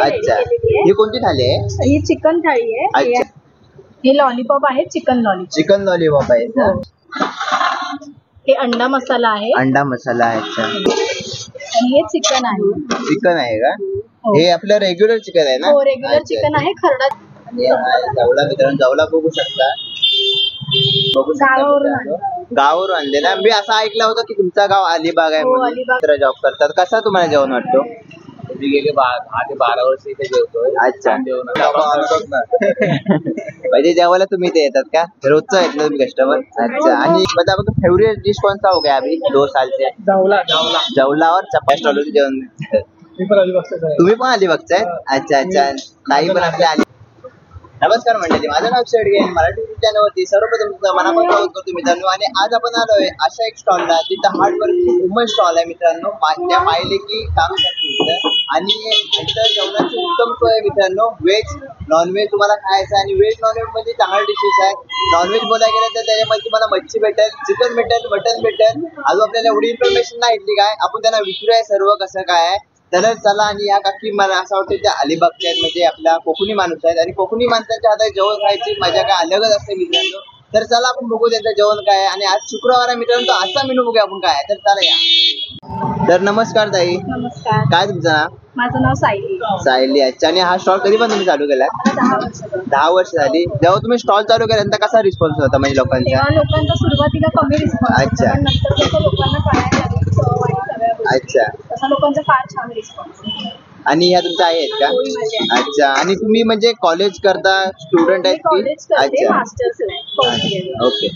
आहे. अच्छा, ही कोणती थाली आहे? ही चिकन थाळी आहे. अच्छा, हे लॉलीपॉप आहे, चिकन लॉलीपॉप. चिकन लॉलीपॉप आहे का? हे अंडा मसाला आहे. अंडा मसाला आहे. अच्छा, आणि हे चिकन आहे. चिकन आहे का? हो. हे आपलं रेग्युलर चिकन आहे ना? हो, रेग्युलर अच्छा, चिकन आहे. खरडा आणि हा जवला मित्रांनो, जवला बघू शकता. गावावरून मित्रांनो, गावावरून आणलेला. मी असं ऐकलं होतं की तुमचं गाव अलिबाग आहे हो, म्हणून. अलिबाग. मित्र जॉब करतात. कसा तुम्हाला जेवण वाटतो? मी गेले 10 ते 12 वर्ष इथे जेवतोय. अच्छा. जेवण म्हणजे जेवायला तुम्ही इथे येतात का? रोजचं आहेत ना तुम्ही कस्टमर? अच्छा, आणि मतलब फेवरेट डिश कौन सा हो गया अभी 2 साल से? जवला और चपाती स्टॉल जेवण. तुम्ही पण अलिबागचा आहे? अच्छा अच्छा, ताई पण आपल्या नमस्कार मंडळी, माझं नाव शेडगे. मराठी युट्यूब चॅनलवरती सर्वप्रथम तुमचं मनापासून स्वागत करतो मित्रांनो. आणि आज आपण आलोय अशा एक स्टॉलला जिथं हार्डवर्क वुमन स्टॉल आहे मित्रांनो. त्या माहिले की काम करते आणि इथं जेवणाची उत्तम सोय आहे मित्रांनो. व्हेज नॉनव्हेज तुम्हाला खायचं आणि व्हेज नॉनव्हेज मध्ये चांगल्या डिशेस आहे. नॉनव्हेज बोलायला गेलं तर त्याच्यामध्ये तुम्हाला मच्छी भेटेल, चिकन भेटेल, मटन भेटेल. अजून आपल्याला एवढी इन्फॉर्मेशन नाही इथली काय, आपण त्यांना विचारूया सर्व कसं काय आहे. तर चला, आणि या काकी मला असं वाटतं त्या अलिबागच्या आहेत, म्हणजे आपल्या कोकणी माणूस आहेत. आणि कोकणी माणसांच्या हातात जेवण खायची मजा काय अलगच असते मित्रांनो. तर चला आपण बघू त्यांचं जेवण काय आहे. आणि आज शुक्रवार आहे मित्रांनो, तर आजचा मेनू बघूया आपण काय आहे. तर चला या. तर नमस्कार ताई. नमस्कार. काय तुमचं नाव? माझं नाव सायली. सायली. अच्छा, आणि हा स्टॉल कधी पण तुम्ही चालू केला? 10 वर्ष झाली. 10 वर्ष झाली. जेव्हा तुम्ही स्टॉल चालू केला तर कसा रिस्पॉन्स होता म्हणजे लोकांचा? तेव्हा लोकांचा सुरुवातीला कमी रिस्पॉन्स अच्छा. पण नंतर जसं लोकांना कळायला लागली चव आणि सगळ्या गोष्टी, अच्छा. तसा लोकांचा फार छान रिस्पॉन्स. आणि ह्या तुमच्या आहेत का? होय, माझी आहे. अच्छा, आणि तुम्ही म्हणजे कॉलेज करता, स्टुडंट आहेत की? कॉलेज करते, अच्छा, मास्टर्स आहे. ओके.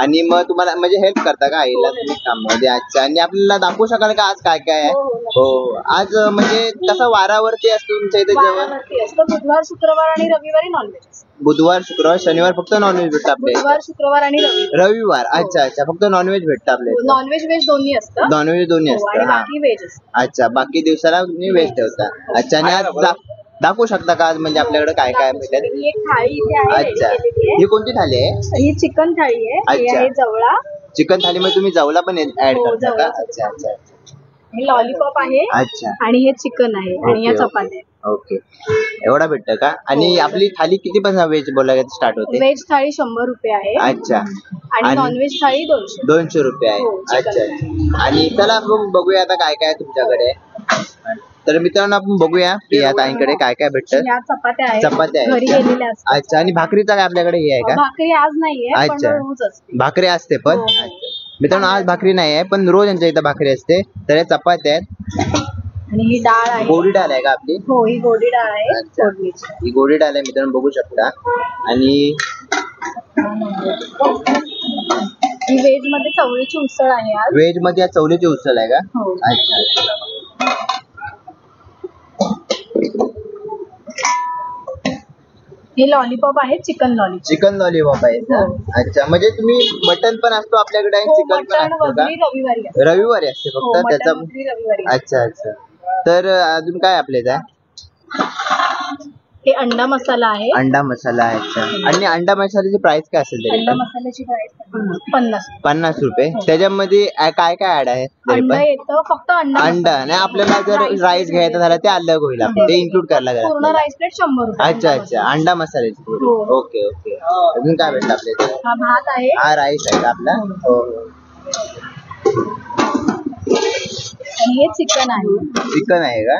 आणि मग तुम्हाला म्हणजे हेल्प करता का आईला हो, तुम्ही कामामध्ये? अच्छा, आणि आपल्याला दाखवू शकाल का आज काय काय आहे? हो, हो, हो, आज म्हणजे कसं वारावरती असतो तुमच्या इथे जेवण? वारावरती असतं. बुधवार, शुक्रवार आणि रविवारी नॉनव्हेज असतं. बुधवार, शुक्रवार, शनिवार फक्त नॉनव्हेज भेटतं आपल्या बुधवार, इथे? शुक्रवार आणि रविवार. रविवार. अच्छा अच्छा, फक्त नॉनव्हेज भेटतं आपल्या इथे? नॉनव्हेज व्हेज दोन्ही असतं. नॉनव्हेज दोन्ही हो, आणि असतं. हा. बाकी व्हेज असतं. अच्छा, बाकी दिवसाला तुम्ही व्हेज ठेवता. अच्छा, आणि आज दाखवू शकता का आज म्हणजे आपल्याकडे काय काय भेटेल? ही एक थाळी इथे आहे, ready अच्छा, केलेली आहे. ही कोणती थाली आहे? ही चिकन थाळी आहे. हे अच्छा. आहे जवळा. चिकन थाली मध्ये तुम्ही जवला पण ऍड हो, करता का? जवला. अच्छा अच्छा हे लॉलीपॉप आहे. अच्छा, आणि हे चिकन आहे. आणि या ओके, चपात्या आहेत. ओके. एवढा भेटतं का? आणि हो. आपली थाली किती पण व्हेज बोलायला स्टार्ट होते? व्हेज थाळी 100 रुपये आहे. अच्छा, आणि आणि नॉनव्हेज थाळी 200. 200 रुपये आहे. हो, चिकन. अच्छा, आणि चला आपण बघूया आता काय काय तुमच्याकडे. तर मित्रांनो, आपण बघूया की या ताईंकडे काय काय भेटतं. या चपात्या आहेत. चपात्या आहेत. घरी गेलेल्या असतात. अच्छा, आणि भाकरीचा काय आपल्याकडे हे आहे का? भाकरी आज नाहीये, पण अच्छा. रोज असते. भाकरी असते पण? हो. अच्छा. मित्रांनो, आज भाकरी नाही आहे पण रोज यांच्या इथं भाकरी असते. तर या चपात्या आहेत. आणि ही डाळ आहे. गोडी डाळ आहे का आपली? हो, ही गोडी डाळ आहे. अच्छा. फोडणीची. ही गोडी डाळ आहे मित्रांनो, बघू शकता. आणि ही व्हेज मध्ये चवळीची उसळ आहे आज. व्हेज मध्ये या चवलीची उसळ आहे का? हो. अच्छा. हे लॉलीपॉप आहे, चिकन लॉलीपॉप. चिकन लॉलीपॉप आहे का? हो. अच्छा, म्हणजे तुम्ही मटन पण असतो आपल्याकडे आणि हो, चिकन पण मटण असतं का? वगैरे रविवारी असतं. रविवारी असते हो, फक्त मटण त्याचा? वगैरे रविवारी असतं. अच्छा अच्छा. तर अजून काय आपल्या इथं? हे अंडा मसाला आहे. अंडा मसाला आहे. अच्छा, आणि अंडा मसाल्याची प्राइस काय असेल तरी अंडा पण? मसाल्याची प्राइस 50. 50 रुपये. त्याच्यामध्ये काय काय ऍड आहे तरी अंडा पण? येतं, फक्त अंडा अंडा आणि आपल्याला जर Rice राईस घ्यायचं झालं ते अलग होईल, आपण ते इन्क्लूड करायला लागेल पूर्ण आपल्याला. राईस प्लेट 100 रुपये. अच्छा अच्छा, अंडा मसाल्याची पुरी. हो. Okay okay. अजून काय भेटलं आपल्या इथे? हा भात आहे. हा राईस आहे का आपला? हो हो. आणि हे चिकन आहे. चिकन आहे का?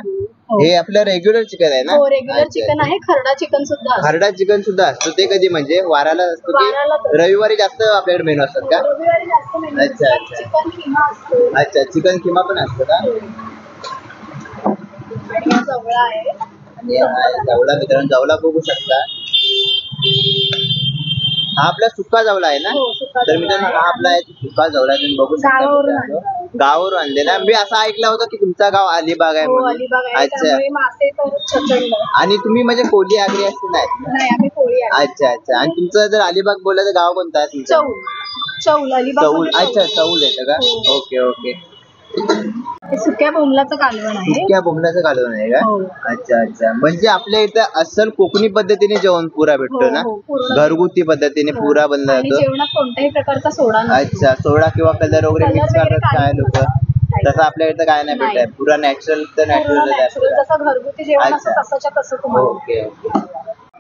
हो. हे आपलं रेग्युलर चिकन आहे ना? हो, रेग्युलर अच्छा, चिकन अच्छा. आहे. खरडा चिकन सुद्धा असतं. खरडा चिकन सुद्धा असतो. ते कधी म्हणजे वाराला असतो वाराला की असतं. रविवारी जास्त आपल्याकडे मेनू असतात का? रविवारी जास्त मेनू अच्छा, असतात. अच्छा. चिकन किमा असतो. अच्छा, चिकन किमा पण असतं का? आणि हा जवळा आहे. आणि हा जवला मित्रांनो, जवला बघू शकता. हा आपला सुका जवला आहे ना? हो, सुका तर जवळा मित्रांनो, आहे. हा आपला आहे सुका जवला, तुम्ही बघू शकता गावावरून मित्रांनो. गावावरून आणलेला. मी असं ऐकलं होतं की तुमचं गाव अलिबाग आहे हो, म्हणून. अलिबाग आहे. अच्छा, त्यामुळे मासे तर प्रचंड. आणि तुम्ही म्हणजे कोली आगरी असते नाही? नाही, आम्ही पोळी आहे. अच्छा अच्छा. आणि तुमचं जर अलिबाग बोललं तर गाव कोणतं आहे तुमचं? चौल अलिबाग चौल. मध्ये अच्छा, चौल येतं का? हो. Okay okay. हे सुक्या बोंबलाचं कालवण आहे. इतक्या बोंबलाचं कालवण आहे का? हो. अच्छा अच्छा. म्हणजे आपल्या इथं अस्सल कोकणी पद्धतीने जेवण पुरा भेटतो हो, ना? हो, पूर्ण. घरगुती पद्धतीने हो. पुरा बनला आणि जातो. जेवणात कोणत्याही प्रकारचा सोडा नसतो. अच्छा, सोडा किंवा कलर वगैरे कलर मिक्स वगैरे करतात काय काही लोक? तसं आपल्या इथं काय नाही नाही. भेटत, पुरा नॅचरल तर पूर्ण नॅचरल natural, जसं घरगुती जेवण असतं अच्छा. तसंच्या तसं तुम्हाला ओके ओके.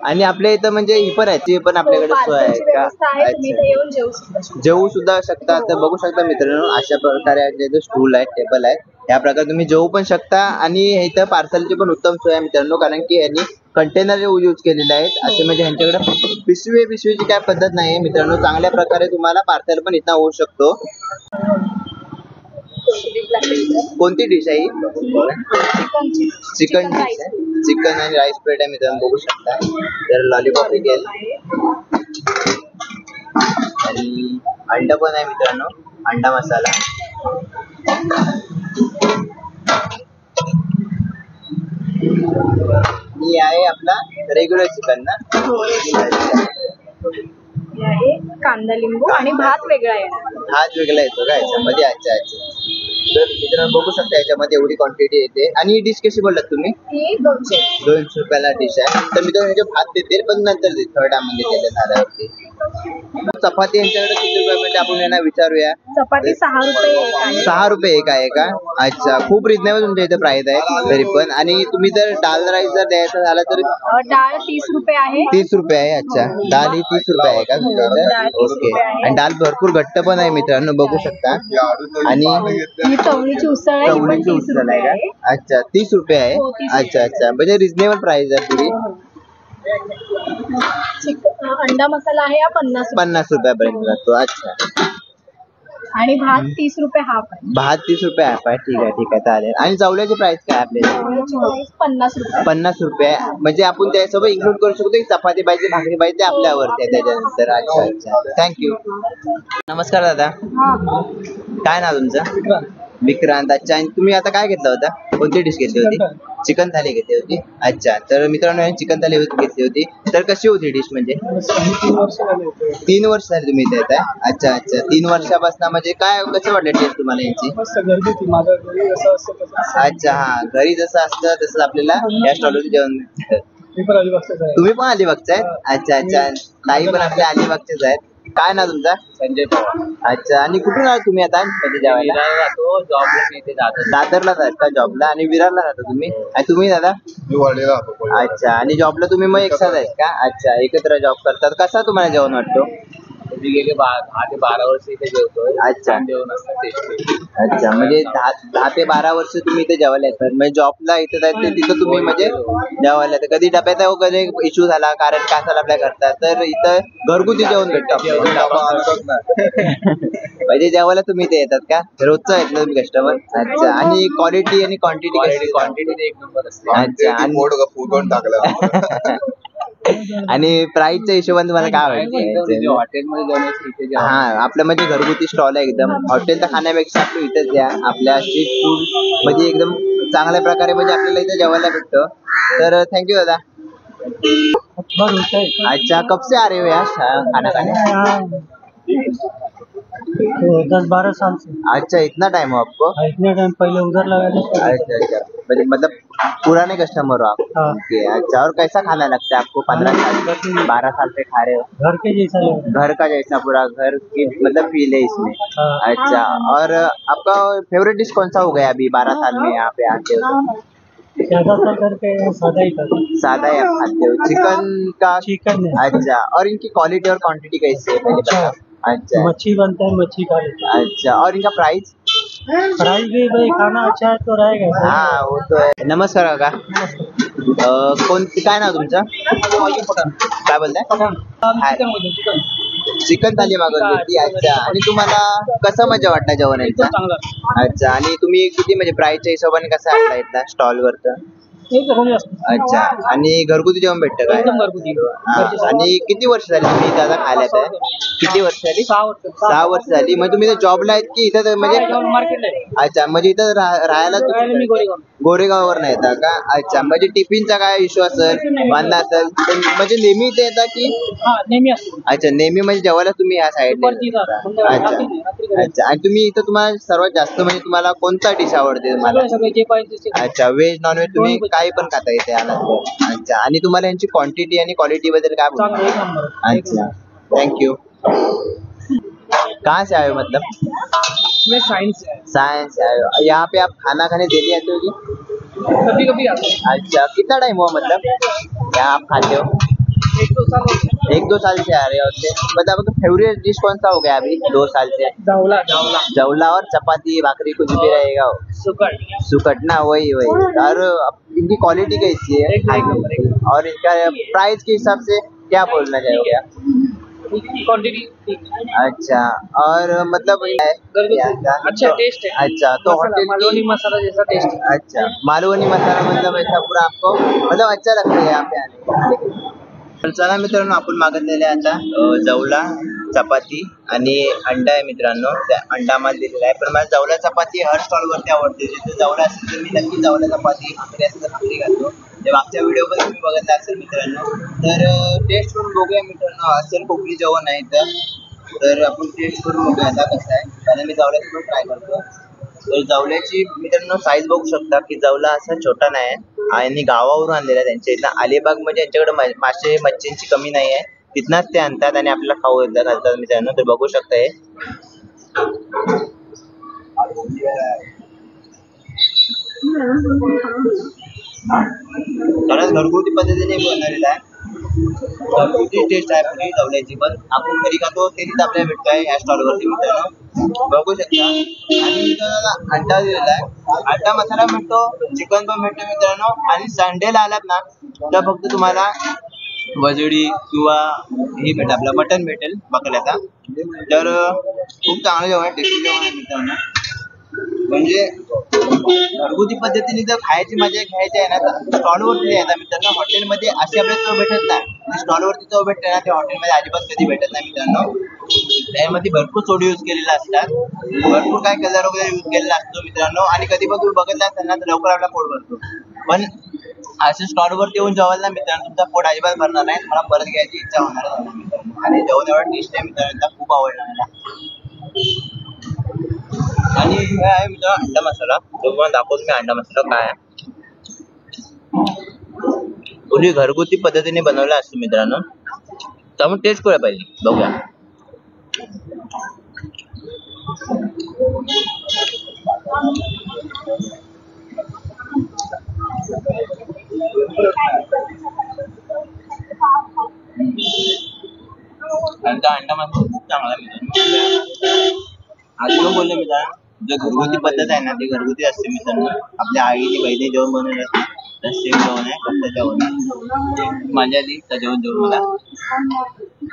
आणि आपल्या इथं म्हणजे ही पण आहे, ती पण आपल्याकडे सोय आहे पार्सलची का? व्यवस्था आहे, तुम्ही इथे अच्छा. येऊन जेवू शकता. जेवू सुद्धा शकता. तर बघू शकता मित्रांनो, अशा प्रकारे जे स्टूल आहेत, टेबल आहेत, या प्रकारे तुम्ही जेवू पण शकता. आणि इथं पार्सलची पण उत्तम सोय आहे मित्रांनो, कारण की यांनी कंटेनर यूज केलेले आहेत. असे म्हणजे ह्यांच्याकडे पिशवीची काय पद्धत नाही मित्रांनो. चांगल्या प्रकारे तुम्हाला पार्सल पण इथं होऊ शकतो. कोणती डिश आहे ही? चिकन डिश आहे. चिकन आणि राईस प्लेट आहे मित्रांनो, बघू शकता. तर लॉलीपॉप घेईल आणि अंडा पण आहे मित्रांनो, अंडा मसाला. ही आहे आपला रेग्युलर चिकन ना. आहे कांदा लिंबू आणि भात वेगळा आहे. भात वेगळा येतो का याच्यामध्ये? अच्छा अच्छा. तर मित्रांनो बघू शकता, याच्यामध्ये एवढी क्वांटिटी येते. आणि ही डिश कशी बोललात तुम्ही? ही 200. 200 रुपयाला डिश आहे. तर मित्रांनो ह्याचे भात देतील, पण नंतर देतील थर्ड मध्ये दिले झाल्यावरती. चपाती यांच्याकडे किती रुपये म्हणजे आपण यांना विचारूया. चपाती 6 रुपये एक आहे. 6 रुपये एक आहे का? अच्छा, खूप रिजनेबल तुमच्या इथे प्राइस आहे तरी पण. आणि तुम्ही जर दाल राईस जर द्यायचा झाला तर डाळ 30 रुपये आहे. 30 रुपये आहे. अच्छा, दाल ही 30 रुपये आहे का तुमच्या डाळ इथे? 30 ओके. रुपये आहे. आणि दाल भरपूर घट्ट पण आहे मित्रांनो, बघू शकता. आणि ही चवळीची उसळ आहे, ही पण चवळीची 30 उसळ रुपये आहे आहे. का? अच्छा, 30 रुपये आहे. हो, 30 रुपये. अच्छा अच्छा, म्हणजे रिजनेबल प्राइस आहे पुरी. अंडा मसाला आहे, हा 50 रुपये. 50 रुपयापर्यंत जातो. अच्छा. आणि भात 30 रुपये हाफ आहे. भात 30 रुपये आहे. ठीक आहे ठीक आहे, चालेल. आणि चवल्याची प्राइस काय आपल्याला? चवळीची प्राइस 50 रुपये. 50 रुपये. म्हणजे आपण त्यासोबत इन्क्लूड करू शकतो की चपाती पाहिजे, भाकरी पाहिजे, आपल्यावरती आहे त्याच्यानंतर. अच्छा अच्छा, थँक्यू. नमस्कार दादा, हा. काय नाव तुमचं? विक्रांत. अच्छा, आणि तुम्ही आता काय घेतलं होतं? कोणती डिश घेतली होती? चिकन थाली घेतली होती. अच्छा, तर मित्रांनो चिकन थाली घेतली होती. तर कशी होती डिश? म्हणजे 3 वर्ष झाली तुम्ही इथे येत आहे. अच्छा अच्छा, 3 वर्षापासून म्हणजे काय कसं वाटलं टेस्ट तुम्हाला यांची? अच्छा, हा, घरी जसं असतं तसं आपल्याला या स्टॉलवर जेवण मिळतं. तुम्ही पण अलिबागचा आहे? अच्छा अच्छा, ताई पण आपल्या अलिबागचेच आहेत. काय ना तुमचा? संजय पवार. अच्छा, आणि कुठून आला तुम्ही आता म्हणजे जेवायला? विरार राहतो, जॉबला मी इथे जातो. दादरला जात का जॉबला? आणि विरारला राहता तुम्ही? आणि तुम्ही दादा? अच्छा, आणि जॉबला तुम्ही मग एकसाथ आहेत का? अच्छा, एकत्र जॉब करतात. कसा तुम्हाला जेवण वाटतो? मी गेले 10 ते 12 वर्ष इथे जेवतोय. अच्छा. छान जेवण असतं, टेस्टी. अच्छा, म्हणजे 10 ते 12 वर्ष तुम्ही इथे जेवायला येतात. म्हणजे जॉबला इथे जायचं तिथं तुम्ही म्हणजे जेवायला येतात. कधी डब्याचा वगैरे इश्यू झाला, कारण काय झालं आपल्या घरचा, तर इथं घरगुती जेवण भेटतं आपल्याला. म्हणजे जेवायला तुम्ही इथे येतात का? रोजचं आहेत ना तुम्ही कस्टमर? अच्छा, आणि क्वालिटी आणि क्वांटिटी कशी? क्वांटिटी एक नंबर असते. अच्छा, आणि प्राइसच्या हिशोबाने तुम्हाला काय वाटतं? हॉटेलमध्ये जेवण्याची इथे जेवण. हा, आपलं म्हणजे घरगुती स्टॉल आहे एकदम. हॉटेलच्या खाण्यापेक्षा आपलं इथेच या आपल्या स्ट्रीट फूड म्हणजे एकदम चांगल्या प्रकारे म्हणजे आपल्याला इथे जेवायला भेटतं. तर थँक्यू दादा. अच्छा, कब से आ रहे हो यार खाना खाने? 10-12 साल से। अच्छा, इतना टाइम हो आपको? इतने टाइम पहले उधर लगा था। अच्छा अच्छा, मतलब पुराने कस्टमर हो आप? हाँ। ओके, अच्छा, और कैसा खाना लगता है आपको? 15 साल 12 साल से खा रहे हो? घर के जैसा लगा। घर का जैसा, पूरा घर की मतलब फील है इसमें। हाँ। अच्छा, और आपका फेवरेट डिश कौन सा हो गया अभी 12 साल में यहाँ पे आते हो? ज्यादातर करके सादा ही खाता। सादा ही आप खाते हो? चिकन का? चिकन है। अच्छा, और इनकी क्वालिटी और क्वांटिटी कैसी है पहले बताओ? अच्छा मच्छी बनता है, मच्छी खा लेते हैं। अच्छा, और इनका प्राइस? प्राइस भी भाई खाना अच्छा है तो रहेगा। हाँ, वो तो है. नमस्कार काका. काय नाव तुमचं? काय बोलताय? चिकन थाली मागवली होती. अच्छा, आणि तुम्हाला कसं मजा वाटला जेवणाचा? अच्छा, आणि तुम्ही किती म्हणजे प्राइसच्या हिशोबाने कसं आणला इथला स्टॉल वरतं? अच्छा, आणि घरगुती जेवण भेटतं काय? हा, आणि किती वर्ष झाली तुम्ही इथं आता खायला येताय? किती वर्ष झाली? 6 वर्ष झाली. मग तुम्ही इथं जॉबला आहेत की इथं म्हणजे? अच्छा, म्हणजे इथं राहायला गोरेगाववर नाही येता का? अच्छा, म्हणजे टिफिनचा काय इश्यू असेल, वांदा असेल, म्हणजे नेहमी इथे येता की? अच्छा, नेहमी म्हणजे जेवायला तुम्ही या साईडला? अच्छा अच्छा, आणि तुम्ही इथं तुम्हाला सर्वात जास्त म्हणजे तुम्हाला कोणता डिश आवडते तुम्हाला? अच्छा, व्हेज नॉन व्हेज तुम्ही काही पण खाता इथे आला तर. अच्छा, आणि तुम्हाला यांची क्वांटिटी आणि क्वालिटी बद्दल काय बोलता? अच्छा, थँक्यू. कहाँ से आए हो मतलब? इसमें साइंस है, साइंस है। यहाँ पे आप खाना खाने डेली आते हो कि? कभी कभी आते हैं, अच्छा, कितना टाइम हुआ मतलब यहाँ आप खाते हो? 1-2 साल हो गए। 1-2 साल से आ रहे हो से। मतलब आपका फेवरेट डिश कौन सा हो गया अभी 2 साल से? जवला जवला जवला और चपाती भाकरी कुछ भी रहेगा वो। सुकट सुकट ना, वही वही। और इनकी क्वालिटी कैसी है? एक नंबर, एक नंबर। और इनका प्राइस के हिसाब से क्या बोलना चाहोगे आप? क्वांटिटी ठीक है। अच्छा, और मतलब यहाँ का अच्छा टेस्ट है। अच्छा, तो मसाला, होटल मालवनी की मसाला जैसा टेस्ट है। अच्छा मालवणी मसाला मतलब ऐसा पूरा आपको मतलब अच्छा लगता है यहाँ पे आने के? तर चला मित्रांनो, आपण मागितलेले आता जवला चपाती आणि अंडा आहे मित्रांनो. त्या अंडा मला दिलेला आहे, पण मला जवला चपाती हर स्टॉल वरती आवडते. जिथे जवला असेल तर मी नक्की जवला चपाती, भाकरी असेल तर भाकरी घालतो. ते मागच्या व्हिडिओ मध्ये तुम्ही बघितला असेल मित्रांनो. तर टेस्ट करून बघूया मित्रांनो, असेल कोकणी जेवण आहे तर आपण टेस्ट करून बघूया आता कसं आहे. कारण मी जवल्याची पण ट्राय करतो. तर जवल्याची मित्रांनो साईज बघू शकता की जवला असा छोटा नाही आहे आणि गावावरून आणलेला आहे. त्यांच्या इथं अलिबाग म्हणजे यांच्याकडे मासे मच्छींची कमी नाही आहे, तिथनच ते आणतात आणि आपल्याला खाऊ घालतात मित्रांनो. तर बघू शकता हे खरंच घरगुती पद्धतीने बनवलेला आहे. घरगुती टेस्ट आहे पुरी जवल्याची, पण आपण घरी खातो तेच आपल्याला भेटत आहे या स्टॉल वरती मित्रांनो. बघू शकता. आणि इथं अंडा दिलेला आहे, अंडा मसाला मिळतो, चिकन पण भेटतो मित्रांनो. आणि संडेला आलात ना तर फक्त तुम्हाला वजडी किंवा हे भेटेल, आपलं मटन भेटेल बकऱ्याचा. तर खूप चांगलं जेवण आहे, टेस्टी जेवण आहे मित्रांनो. म्हणजे घरगुती पद्धतीने जर खायची मजा घ्यायची आहे ना तर स्टॉलवरती यायचा मित्रांनो. हॉटेलमध्ये अशी आपल्याला चव भेटत नाही, स्टॉलवरती चव भेटते ना ते हॉटेलमध्ये अजिबात कधी भेटत नाही मित्रांनो. त्यामध्ये भरपूर सोडे यूज केलेले असतात, भरपूर काय कलर वगैरे यूज केलेला असतो मित्रांनो. आणि कधी पण तुम्ही बघितला असाल ना तर लवकर आपला पोट भरतो, पण असे स्टॉलवरती येऊन जेवायला ना मित्रांनो तुमचा पोट अजिबात भरणार नाही, मला परत घ्यायची इच्छा होणार नाही मित्रांनो. आणि जेवण एवढा टेस्ट आहे मित्रांनो, खूप आवडला मला. आणि हे आहे मित्र अंडा मसाला, तुम्हाला दाखवतो मी अंडा मसाला काय आहे. पूर्वी घरगुती पद्धतीने बनवला असतो मित्रांनो, तर आपण टेस्ट करूया पाहिजे. बघूया. आणि त्या अंडा मसाला खूप चांगला आहे मित्रांनो. आधी पण बोलले मित्रांनो, जो घरगुती पद्धत आहे ना ती घरगुती असते मित्रांनो. आपल्या आईने बहिणी जेवण बनवलं असते तर सेम जेवण आहे, फक्त जेवण मजा आली तर जेवण मला.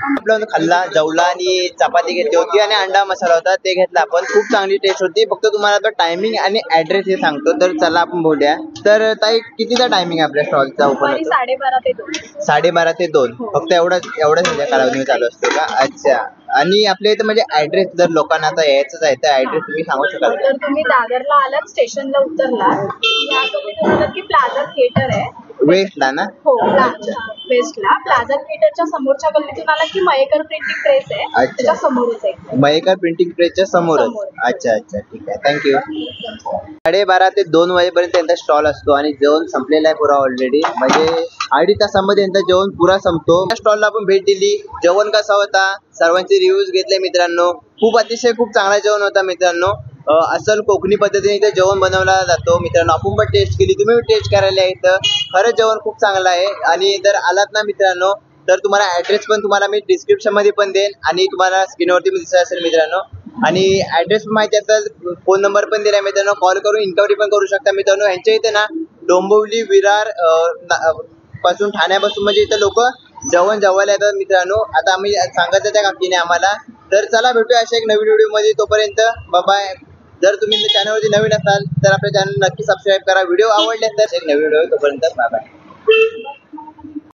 आपलं खाल्ला जवला आणि चपाती घेतली होती आणि अंडा मसाला होता ते घेतला आपण. खूप चांगली टेस्ट होती. फक्त तुम्हाला आता टायमिंग आणि ऍड्रेस हे सांगतो, तर चला आपण बोलूया. तर ताई कितीचा टायमिंग आहे आपल्या स्टॉलचा ओपन होतो? 12:30 ते 2. 12:30 ते 2 फक्त एवढंच कालावधी चालू असतो का? अच्छा. आणि आपल्या इथं म्हणजे ऍड्रेस जर लोकांना आता यायचंच आहे तर ऍड्रेस तुम्ही सांगू शकाल का? तर तुम्ही दादरला आलात, स्टेशनला उतरला याकडे तुम्हाला की प्लाझा थिएटर आहे वेस्टला ना? हो, वेस्टला प्लाझा थिएटरच्या समोरच्या गल्लीतून आला की मयेकर प्रिंटिंग प्रेस आहे, अच्छा. त्याच्या समोरच आहे. मयेकर प्रिंटिंग प्रेसच्या समोरच. समोर. अच्छा अच्छा, ठीक आहे, थँक्यू. 12:30 ते 2 वाजेपर्यंत त्यांचा स्टॉल असतो आणि जेवण संपलेला आहे पुरा ऑलरेडी. म्हणजे 2.5 तासामध्ये त्यांचा जेवण पुरा संपतो. त्या स्टॉलला आपण भेट दिली, जेवण कसा होता सर्वांचे रिव्ह्यूज घेतले मित्रांनो. खूप अतिशय खूप चांगला जेवण होता मित्रांनो. असल कोकणी पद्धतीने इथे जेवण बनवला जातो मित्रांनो. आपण पण टेस्ट केली, तुम्ही टेस्ट करायला इथं. खरंच जेवण खूप चांगलं आहे. आणि जर आलात ना मित्रांनो तर तुम्हाला ऍड्रेस पण तुम्हाला मी डिस्क्रिप्शन मध्ये पण देईन आणि तुम्हाला स्क्रीनवरती पण दिसत असेल मित्रांनो. आणि ऍड्रेस माहिती असेल, फोन नंबर पण दिलाय मित्रांनो, कॉल करून इन्क्वायरी पण करू शकता मित्रांनो. यांच्या इथे ना डोंबिवली विरार पासून ठाण्यापासून म्हणजे इथं लोक जेवण जेवायला येतात मित्रांनो. आता आम्ही सांगायचं त्या काकीने आम्हाला. तर चला भेटूया अशा एक नवीन व्हिडिओ मध्ये, तोपर्यंत बाय. जर तुम्ही चॅनलवरती नवीन असाल तर आपल्या चॅनल नक्की सबस्क्राईब करा. व्हिडिओ आवडले तर एक नवीन व्हिडिओ, तोपर्यंत बाय बाय.